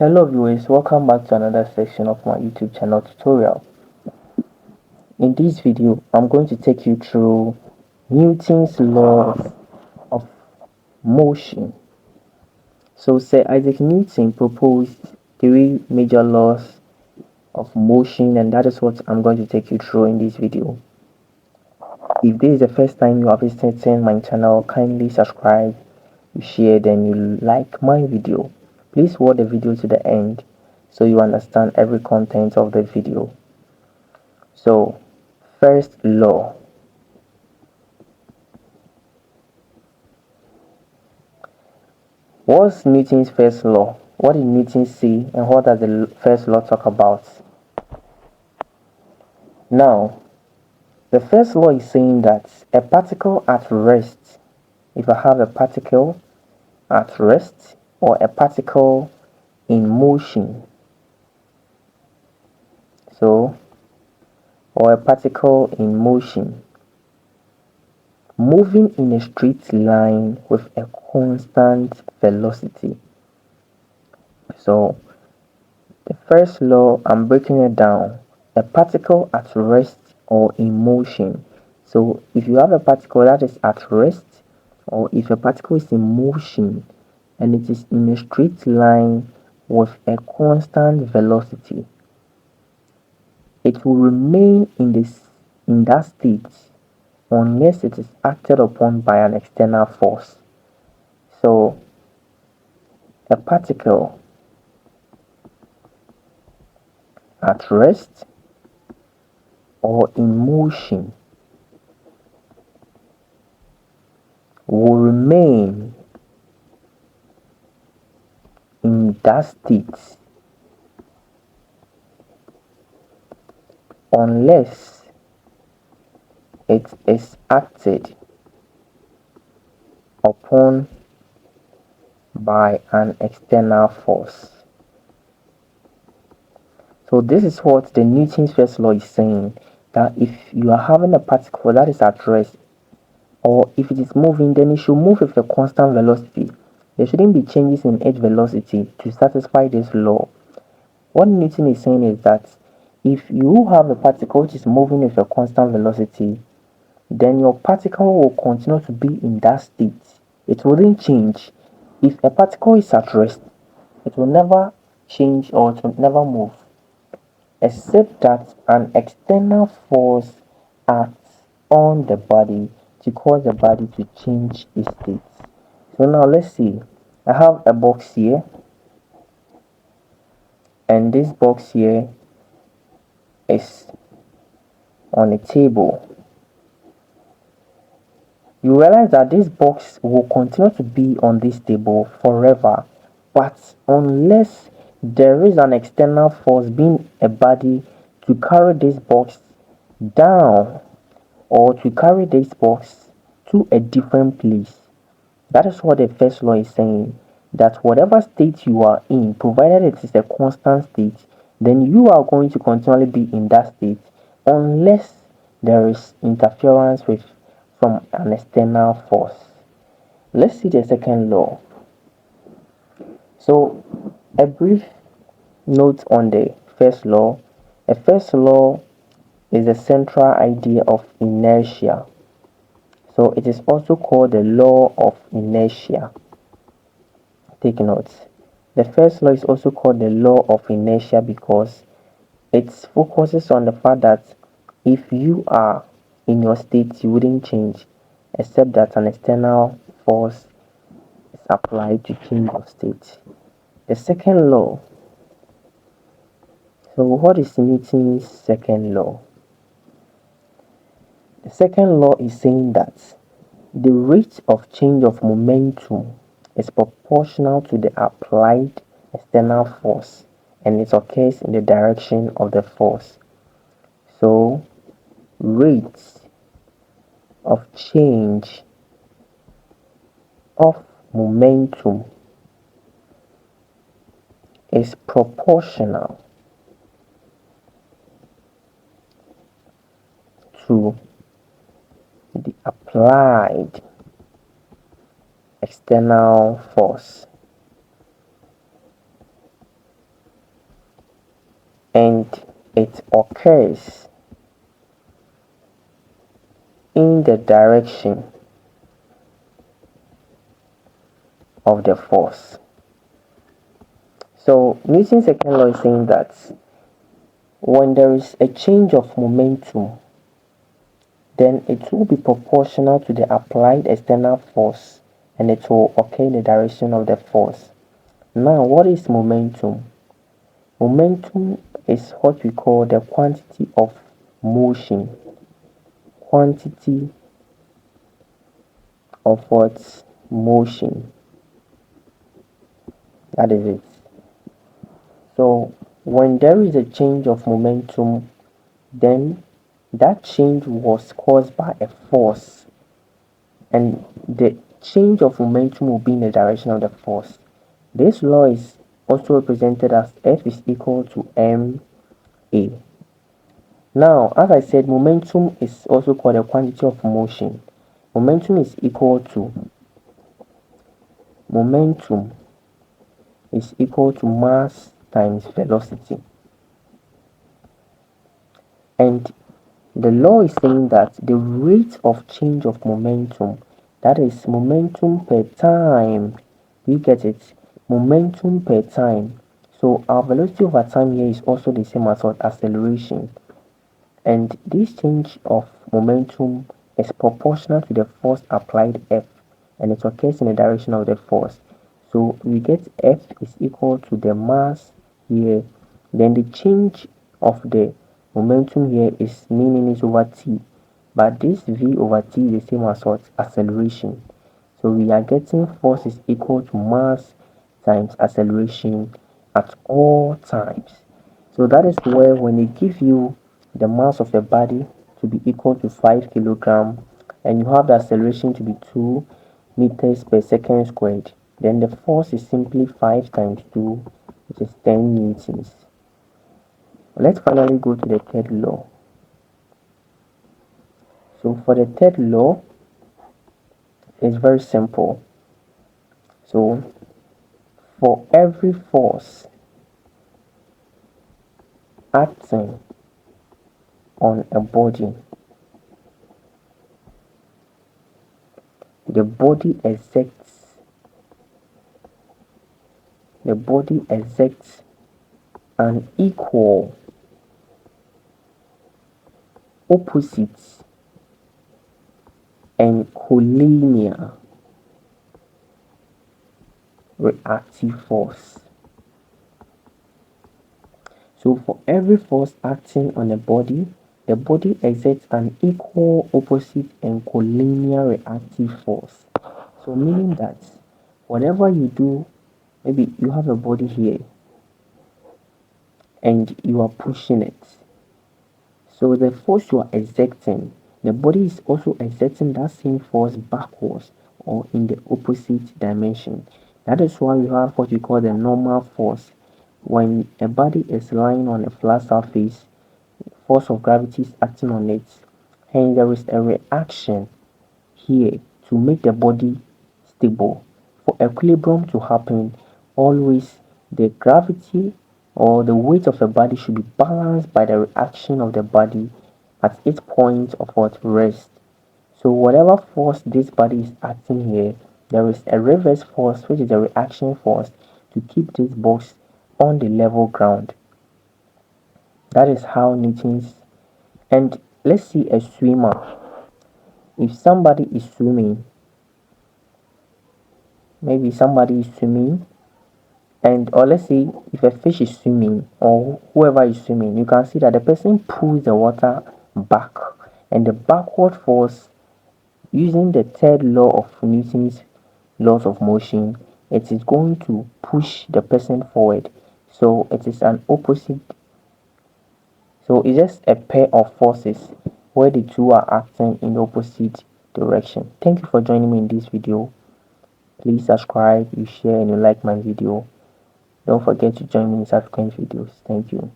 Hello viewers, welcome back to another section of my YouTube channel tutorial. In this video, I'm going to take you through Newton's law of motion. So Sir Isaac Newton proposed three major laws of motion, and that is what I'm going to take you through in this video. If this is the first time you are visiting my channel, kindly subscribe, you share, then you like my video. Please watch the video to the end so you understand every content of the video. So, first law. What's Newton's first law? What did Newton say, and what does the first law talk about? Now, the first law is saying that a particle at rest, if I have a particle at rest or a particle in motion, so, or a particle in motion, moving in a straight line with a constant velocity. So, the first law, I'm breaking it down. A particle at rest or in motion. So if you have a particle that is at rest, or if a particle is in motion and it is in a straight line with a constant velocity, it will remain in that state unless it is acted upon by an external force. So a particle at rest or in motion will remain in that state unless it is acted upon by an external force. So this is what the Newton's first law is saying, that if you are having a particle that is at rest or if it is moving, then it should move with a constant velocity. There shouldn't be changes in its velocity to satisfy this law. What Newton is saying is that if you have a particle which is moving with a constant velocity, then your particle will continue to be in that state. It wouldn't change. If a particle is at rest, it will never change or it will never move, except that an external force acts on the body to cause the body to change its state. So now let's see. I have a box here, and this box here is on a table. You realize that this box will continue to be on this table forever, but unless there is an external force being a body to carry this box down or to carry this box to a different place. That is what the first law is saying, that whatever state you are in, provided it is a constant state, then you are going to continually be in that state unless there is interference from an external force. Let's see the second law. So, a brief note on the first law. The first law is the central idea of inertia. So, it is also called the law of inertia. Take note. The first law is also called the law of inertia because it focuses on the fact that if you are in your state, you wouldn't change except that an external force is applied to change your state. The second law. So, what is Newton's second law? The second law is saying that the rate of change of momentum is proportional to the applied external force and it occurs in the direction of the force. So, rate of change of momentum is proportional to the applied external force. and it occurs in the direction of the force. So Newton's second law is saying that when there is a change of momentum, then it will be proportional to the applied external force and it will occur in the direction of the force. Now, what is momentum? Momentum is what we call the quantity of motion. Quantity of what? Motion. That is it. So, when there is a change of momentum, then that change was caused by a force, and the change of momentum will be in the direction of the force. This law is also represented as F is equal to ma. Now, as I said, momentum is also called a quantity of motion. Momentum is equal to mass times velocity. And the law is saying that the rate of change of momentum, that is momentum per time, you get it? Momentum per time. So our velocity over time here is also the same as what? Acceleration. And this change of momentum is proportional to the force applied F, and it occurs in the direction of the force. So we get F is equal to the mass here, then the change of the momentum here is meaning is over t, but this v over t is the same as what? Acceleration. So we are getting force is equal to mass times acceleration at all times. So that is where when they give you the mass of the body to be equal to 5 kilogram and you have the acceleration to be 2 meters per second squared, then the force is simply 5 times 2, which is 10 newtons. Let's finally go to the third law. So for the third law, it's very simple. So for every force acting on a body, the body exerts an equal, opposite, and collinear reactive force. So for every force acting on a body, the body exerts an equal, opposite, and collinear reactive force. So meaning that whatever you do, maybe you have a body here and you are pushing it. So the force you are exerting, the body is also exerting that same force backwards or in the opposite dimension. That is why we have what we call the normal force. When a body is lying on a flat surface, force of gravity is acting on it, and there is a reaction here to make the body stable. For equilibrium to happen, always the gravity or the weight of the body should be balanced by the reaction of the body at its point of what? Rest. So whatever force this body is acting here, there is a reverse force which is a reaction force to keep this box on the level ground. That is how Newton's. And let's see a swimmer. If somebody is swimming, maybe somebody is swimming, and or let's say if a fish is swimming or whoever is swimming, you can see that the person pulls the water back, and the backward force, using the third law of Newton's laws of motion, it is going to push the person forward. So it is an opposite. So it's just a pair of forces where the two are acting in opposite direction. Thank you for joining me in this video. Please subscribe, you share, and you like my video. Don't forget to join me in subsequent videos. Thank you.